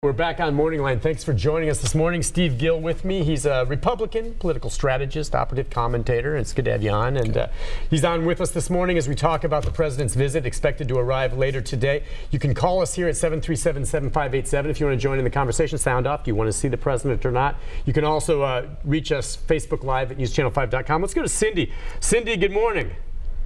We're back on MorningLine. Thanks for joining us this morning. Steve Gill with me. He's a Republican political strategist, operative commentator. It's good to have you on. And he's on with us this morning as we talk about the president's visit, expected to arrive later today. You can call us here at 737-7587 if you want to join in the conversation. Sound off. Do you want to see the president or not? You can also reach us Facebook Live at newschannel5.com. Let's go to Cindy. Cindy, good morning.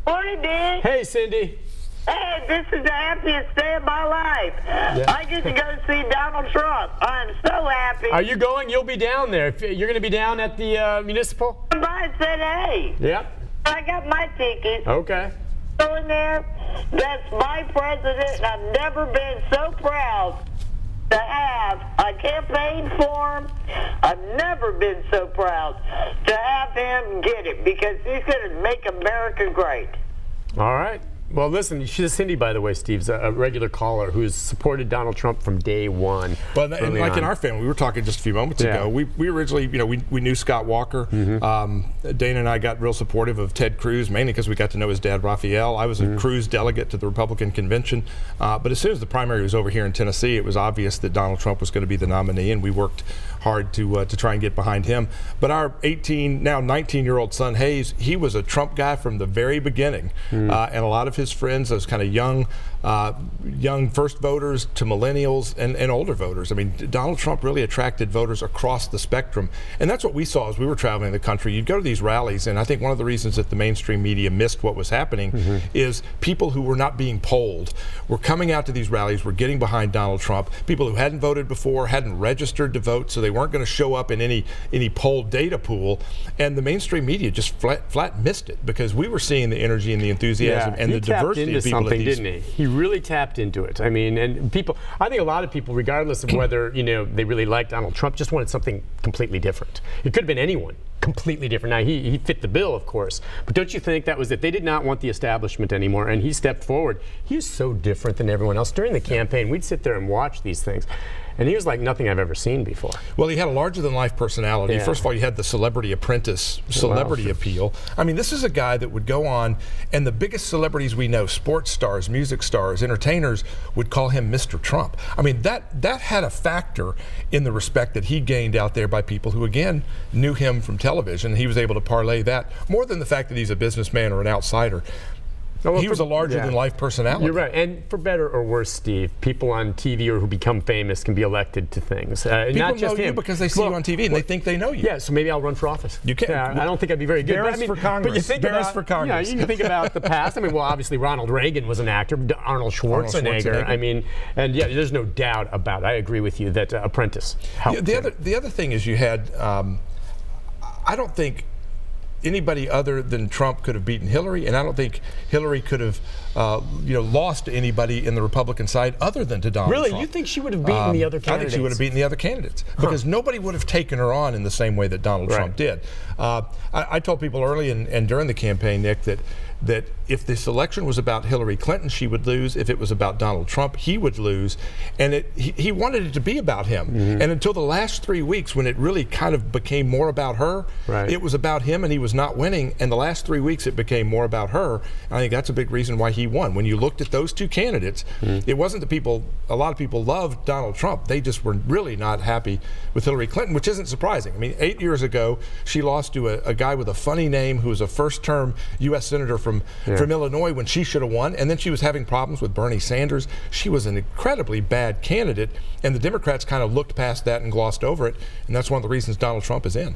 Morning, Dick. Hey, Cindy. Hey, this is the happiest day of my life. Yeah. I get to go see Donald Trump. I'm so happy. Are you going? You'll be down there. You're going to be down at the municipal? Somebody said, hey. Yep. I got my ticket. Okay. Go in there. That's my president, and I've never been so proud to have a campaign for him. I've never been so proud to have him get it because he's going to make America great. All right. Well, listen, Cindy, by the way, Steve's a regular caller who's supported Donald Trump from day one. Well, and like in our family, we were talking just a few moments ago. We originally, we knew Scott Walker. Mm-hmm. Dana and I got real supportive of Ted Cruz, mainly because we got to know his dad, Raphael. I was a Cruz delegate to the Republican convention. But as soon as the primary was over here in Tennessee, it was obvious that Donald Trump was going to be the nominee, and we worked hard to try and get behind him. But our now 19-year-old son, Hayes, he was a Trump guy from the very beginning. And a lot of his friends, those kind of young first voters to millennials and older voters. I mean, Donald Trump really attracted voters across the spectrum. And that's what we saw as we were traveling the country. You'd go to these rallies, and I think one of the reasons that the mainstream media missed what was happening is people who were not being polled were coming out to these rallies, were getting behind Donald Trump. People who hadn't voted before, hadn't registered to vote, so they weren't going to show up in any poll data pool. And the mainstream media just flat missed it because we were seeing the energy and the enthusiasm and the diversity of people at these. Didn't he really tapped into it. I mean, and people, I think a lot of people, regardless of whether, they really liked Donald Trump, just wanted something completely different. It could have been anyone completely different. Now, he fit the bill, of course, but don't you think that was it? They did not want the establishment anymore, and he stepped forward. He is so different than everyone else. During the campaign, we'd sit there and watch these things, and he was like nothing I've ever seen before. Well, he had a larger-than-life personality. Yeah. First of all, you had the celebrity apprentice, celebrity appeal. I mean, this is a guy that would go on, and the biggest celebrities we know, sports stars, music stars, entertainers, would call him Mr. Trump. I mean, that had a factor in the respect that he gained out there by people who, again, knew him from television. He was able to parlay that, more than the fact that he's a businessman or an outsider. Well, he was a larger-than-life personality. You're right. And for better or worse, Steve, people on TV or who become famous can be elected to things. People not just know you because they see you on TV and they think they know you. Yeah, so maybe I'll run for office. You can. Yeah, I don't think I'd be very good. Beres for Congress. But you think for Congress. You can think about the past. I mean, well, obviously Ronald Reagan was an actor. Arnold Schwarzenegger. I mean, and yeah, there's no doubt about it. I agree with you that Apprentice helped. The other thing is you had, I don't think anybody other than Trump could have beaten Hillary, and I don't think Hillary could have, lost to anybody in the Republican side other than to Donald Trump. Really? You think she would have beaten the other candidates? I think she would have beaten the other candidates because nobody would have taken her on in the same way that Donald Trump did. I told people early and during the campaign, Nick, that if this election was about Hillary Clinton, she would lose. If it was about Donald Trump, he would lose. And he wanted it to be about him. And until the last 3 weeks, when it really kind of became more about her, it was about him and he was not winning. And the last 3 weeks, it became more about her. And I think that's a big reason why he won. When you looked at those two candidates, it wasn't a lot of people loved Donald Trump. They just were really not happy with Hillary Clinton, which isn't surprising. I mean, 8 years ago, she lost to a guy with a funny name who was a first-term U.S. senator from Illinois when she should have won, and then she was having problems with Bernie Sanders. She was an incredibly bad candidate, and the Democrats kind of looked past that and glossed over it, and that's one of the reasons Donald Trump is in.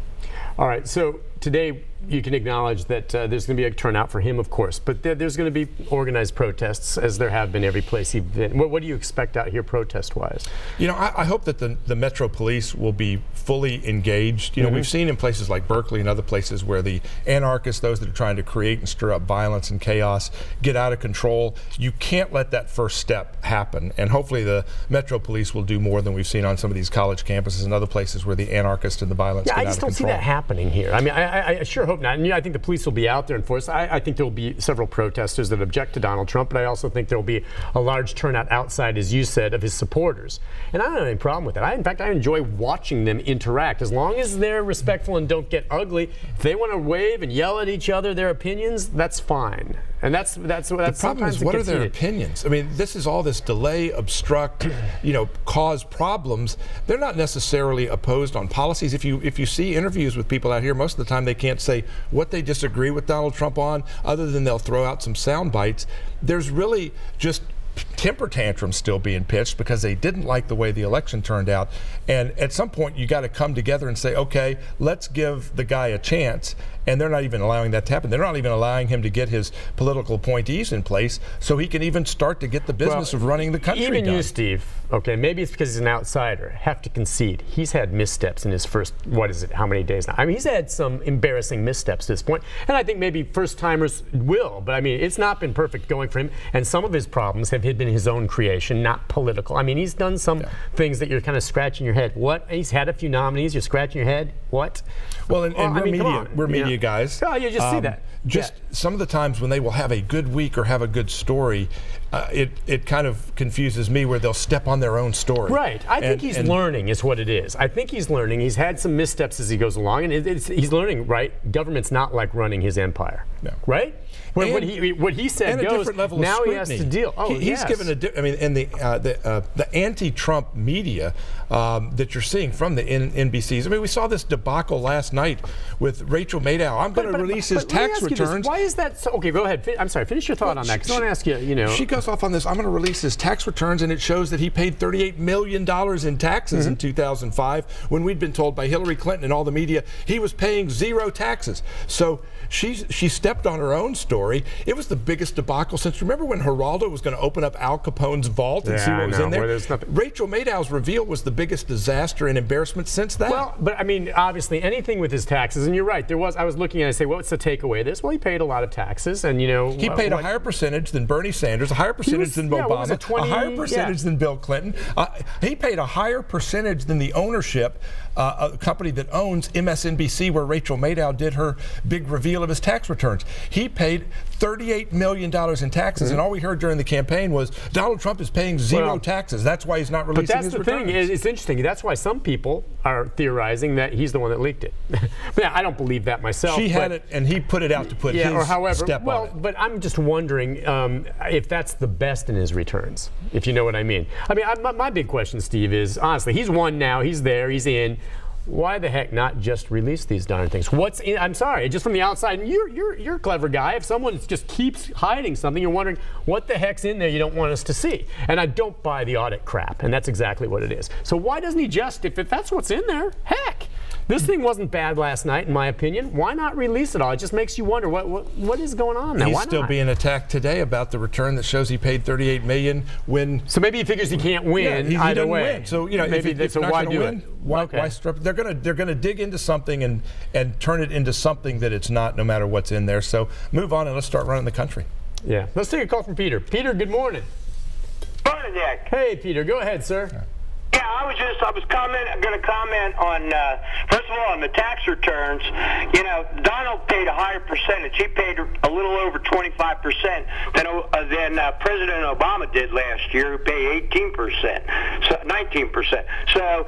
All right, so today you can acknowledge that there's going to be a turnout for him, of course, but there's going to be organized protests, as there have been every place he's been. What do you expect out here protest-wise? I hope that the Metro Police will be fully engaged. We've seen in places like Berkeley and other places where the anarchists, those that are trying to create and stir up violence and chaos, get out of control. You can't let that first step happen, and hopefully the Metro Police will do more than we've seen on some of these college campuses and other places where the anarchists and the violence get out of control. I just don't see that happening here. I mean, I sure hope not. And I think the police will be out there enforcing. I think there will be several protesters that object to Donald Trump, but I also think there will be a large turnout outside, as you said, of his supporters. And I don't have any problem with that. In fact, I enjoy watching them interact. As long as they're respectful and don't get ugly, if they want to wave and yell at each other their opinions, that's fine. And that's the problem is, what are their opinions? I mean, this is all this delay, obstruct, cause problems. They're not necessarily opposed on policies. If you see interviews with people out here, most of the time they can't say what they disagree with Donald Trump on, other than they'll throw out some sound bites. There's really just temper tantrums still being pitched because they didn't like the way the election turned out. And at some point, you got to come together and say, okay, let's give the guy a chance. And they're not even allowing that to happen. They're not even allowing him to get his political appointees in place so he can even start to get the business of running the country even done. You, Steve, okay, maybe it's because he's an outsider, have to concede. He's had missteps in his first, how many days now? I mean, he's had some embarrassing missteps at this point. And I think maybe first-timers will. But, I mean, it's not been perfect going for him. And some of his problems have been his own creation, not political. I mean, he's done some things that you're kind of scratching your head. What? He's had a few nominees. You're scratching your head. What? Well, we're media guys. Oh, you just see that. Some of the times when they will have a good week or have a good story, it kind of confuses me where they'll step on their own story. Right. I think he's learning is what it is. I think he's learning. He's had some missteps as he goes along, and he's learning, right? Government's not like running his empire. No. Right? What he said goes, now he has to deal. He's given and the anti-Trump media that you're seeing from the NBCs. I mean, we saw this debacle last night with Rachel Maddow. I'm going to release his tax returns. Why is that so? Okay, go ahead. I'm sorry, finish your thought on that, because I want to ask you, She goes off on this, I'm going to release his tax returns, and it shows that he paid $38 million in taxes in 2005, when we'd been told by Hillary Clinton and all the media he was paying zero taxes. So she stepped on her own story. It was the biggest debacle since, remember when Geraldo was going to open up Al Capone's vault and see what was in there? Rachel Maddow's reveal was the biggest disaster and embarrassment since that. Well, but I mean, obviously anything with his taxes, and you're right, I was looking and I say, what's the takeaway of this? Well, he paid a lot of taxes, and he paid a higher percentage than Bernie Sanders, a higher percentage than Obama, a higher percentage than Bill Clinton. He paid a higher percentage than the ownership, a company that owns MSNBC, where Rachel Maddow did her big reveal of his tax returns. He paid $38 million in taxes, and all we heard during the campaign was Donald Trump is paying zero taxes. That's why he's not releasing his returns. But that's the thing. It's interesting. That's why some people are theorizing that he's the one that leaked it. But I don't believe that myself. She had it, and he put it out to put his step on it. But I'm just wondering if that's the best in his returns, if you know what I mean. I mean, my big question, Steve, is honestly, he's won now. He's there. He's in. Why the heck not just release these darn things? I'm sorry, just from the outside, and you're a clever guy. If someone just keeps hiding something, you're wondering what the heck's in there you don't want us to see. And I don't buy the audit crap, and that's exactly what it is. So why doesn't he just, if that's what's in there, heck. This thing wasn't bad last night, in my opinion. Why not release it all? It just makes you wonder what is going on now. He's still being attacked today about the return that shows he paid $38 million when. So maybe he figures he can't win either way. Win. So if why do it? Why strip? They're gonna dig into something and turn it into something that it's not, no matter what's in there. So move on and let's start running the country. Yeah. Let's take a call from Peter. Peter, good morning. Morning, Nick. Hey, Peter. Go ahead, sir. Yeah, I was going to comment on, first of all, on the tax returns. Donald paid a higher percentage. He paid a little over 25% than President Obama did last year, who paid 18%, so 19%. So,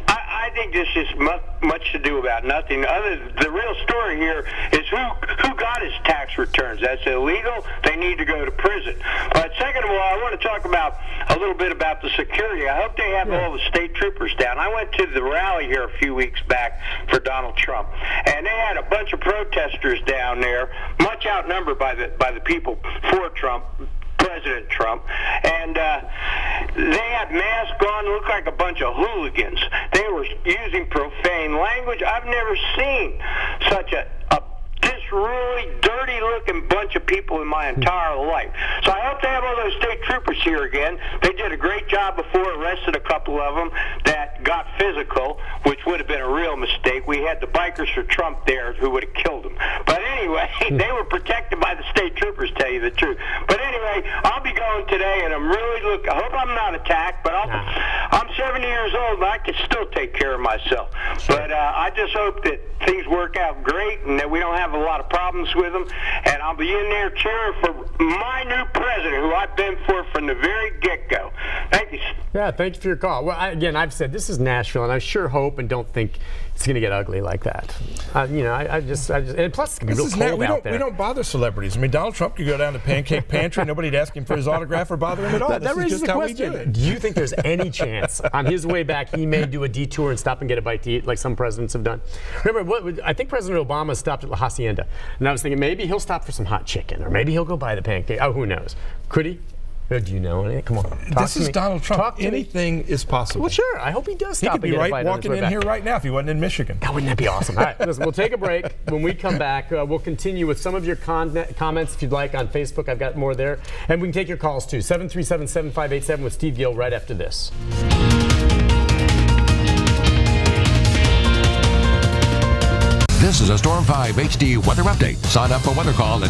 I think this is much to do about nothing. The real story here is who got his tax returns. That's illegal. They need to go to prison. But second of all, I want to talk a little bit about the security. I hope they have all the state troopers down. I went to the rally here a few weeks back for Donald Trump, and they had a bunch of protesters down there, much outnumbered by the people for Trump. President Trump, and they had masks on, looked like a bunch of hooligans. They were using profane language. I've never seen such this really dirty-looking bunch of people in my entire life. So I hope they have all those state troopers here again. They did a great job before, arrested a couple of them that got physical, which would have been a real mistake. We had the bikers for Trump there who would have killed him. But anyway, they were protected by the state troopers, tell you the truth. But anyway, I'll be going today, and I hope I'm not attacked, but I'm 70 years years old, and I can still take care of myself. But I just hope that things work out great and that we don't have a lot of problems with them. And I'll be in there cheering for my new president, who I've been for from the very get-go. Thank you. Yeah, thank you for your call. Well, again, I've said this is Nashville, and I sure hope and don't think it's going to get ugly like that. I just, and plus it's going to be real cold out there. We don't bother celebrities. I mean, Donald Trump could go down to Pancake Pantry, nobody'd ask him for his autograph or bother him at all. That raises the question. Do you think there's any chance on his way back he may do a detour and stop and get a bite to eat like some presidents have done? Remember, I think President Obama stopped at La Hacienda, and I was thinking maybe he'll stop for some hot chicken, or maybe he'll go buy the pancake. Oh, who knows? Could he? Do you know anything? Come on. This is Donald Trump. Anything is possible. Well, sure. I hope he does stop. He could be walking in here right now if he wasn't in Michigan. Wouldn't that be awesome? All right, listen, we'll take a break. When we come back, we'll continue with some of your comments if you'd like on Facebook. I've got more there. And we can take your calls too. 737-7587 with Steve Gill right after this. This is a Storm 5 HD weather update. Sign up for Weather Call at